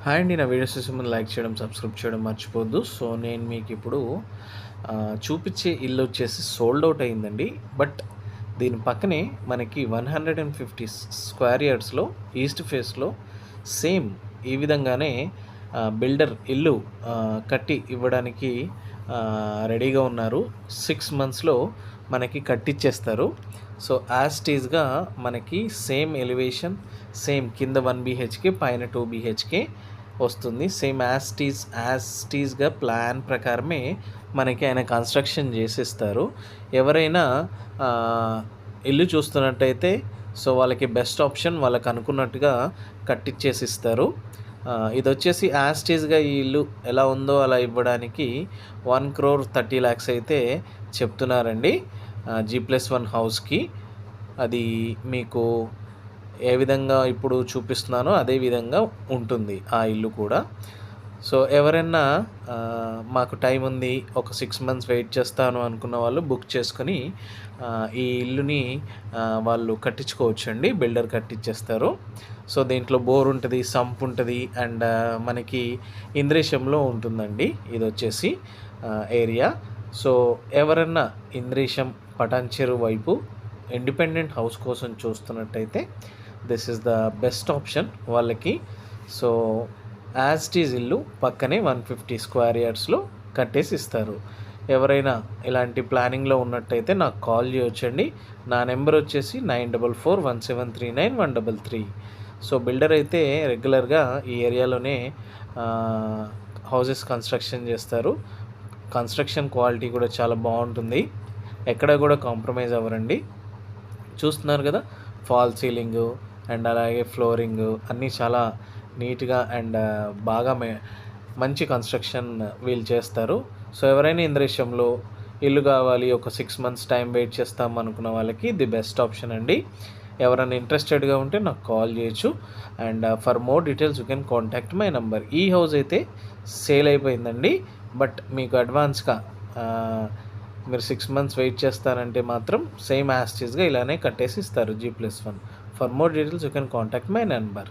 Hi అండి. నా videos చూసే ముందు లైక్ చేయడం, సబ్స్క్రైబ్ చేయడం మర్చిపోవద్దు. సో, నేను మీకు ఇప్పుడు చూపిచ్చే ఇల్లు వచ్చేసి సోల్డ్ ఔట్ అయిందండి. బట్ దీని పక్కనే మనకి 150 స్క్వేర్ యార్డ్స్‌లో ఈస్ట్ ఫేస్‌లో సేమ్ ఈ విధంగానే బిల్డర్ ఇల్లు కట్టి ఇవ్వడానికి రెడీగా ఉన్నారు. 6 మంత్స్‌లో మనకి కట్టిచ్చేస్తారు. సో, యాజ్ ఇట్ ఈస్‌గా మనకి సేమ్ ఎలివేషన్, సేమ్ కింద 1 బీహెచ్‌కే, పైన 2 బీహెచ్‌కే వస్తుంది. సేమ్ యాజ్ టీజ్‌గా ప్లాన్ ప్రకారమే మనకి ఆయన కన్స్ట్రక్షన్ చేసిస్తారు. ఎవరైనా ఇల్లు చూస్తున్నట్టయితే సో వాళ్ళకి బెస్ట్ ఆప్షన్ వాళ్ళకి అనుకున్నట్టుగా కట్టిచ్చేసిస్తారు. ఇదొచ్చేసి యాజ్ టీజ్‌గా ఈ ఇల్లు ఎలా ఉందో అలా ఇవ్వడానికి 1,30,00,000 అయితే చెప్తున్నారండి. G+1 హౌస్‌కి. అది మీకు ఏ విధంగా ఇప్పుడు చూపిస్తున్నానో అదే విధంగా ఉంటుంది ఆ ఇల్లు కూడా. సో, ఎవరైనా మాకు టైం ఉంది, ఒక 6 మంత్స్ వెయిట్ చేస్తాను అనుకున్న వాళ్ళు బుక్ చేసుకొని ఈ ఇల్లుని వాళ్ళు కట్టించుకోవచ్చండి. బిల్డర్ కట్టిచ్చేస్తారు. సో, దీంట్లో బోర్ ఉంటది, సంప్ ఉంటది అండ్ మనకి ఇంద్రేశంలో ఉంటుందండి ఇదొచ్చేసి ఏరియా. సో, ఎవరన్నా ఇంద్రేశం, పటాన్చెరు వైపు ఇండిపెండెంట్ హౌస్ కోసం చూస్తున్నట్టయితే this is the best option వాళ్ళకి. సో, యాజ్ ఇట్ ఈజ్ ఇల్లు పక్కనే 150 స్క్వేర్ యార్డ్స్‌లో కట్టేసి ఇస్తారు. ఎవరైనా ఇలాంటి ప్లానింగ్‌లో ఉన్నట్టయితే నాకు కాల్ చేయొచ్చండి. నా నెంబర్ వచ్చేసి 9441739133. సో, బిల్డర్ అయితే రెగ్యులర్‌గా ఈ ఏరియాలోనే హౌసెస్ కన్స్ట్రక్షన్ చేస్తారు. కన్స్ట్రక్షన్ క్వాలిటీ కూడా చాలా బాగుంటుంది. ఎక్కడ కూడా కాంప్రమైజ్ అవ్వరండి. చూస్తున్నారు కదా, ఫాల్ సీలింగు అండ్ అలాగే ఫ్లోరింగు అన్నీ చాలా నీట్‌గా అండ్ బాగా మంచి కన్స్ట్రక్షన్ వీళ్ళు చేస్తారు. సో, ఎవరైనా ఇంద్రేశంలో ఇల్లు కావాలి, ఒక 6 మంత్స్ టైం వెయిట్ చేస్తాం అనుకున్న వాళ్ళకి ది బెస్ట్ ఆప్షన్ అండి. ఎవరైనా ఇంట్రెస్టెడ్‌గా ఉంటే నాకు కాల్ చేయొచ్చు. And for more details you can contact my number. ఈ హౌస్ అయితే సేల్ అయిపోయిందండి. బట్ మీకు అడ్వాన్స్‌గా మీరు 6 మంత్స్ వెయిట్ చేస్తారంటే మాత్రం సేమ్ యాజ్ ఇట్ ఈస్‌గా ఇలానే కట్టేసి ఇస్తారు G+1. For more details you can contact my number.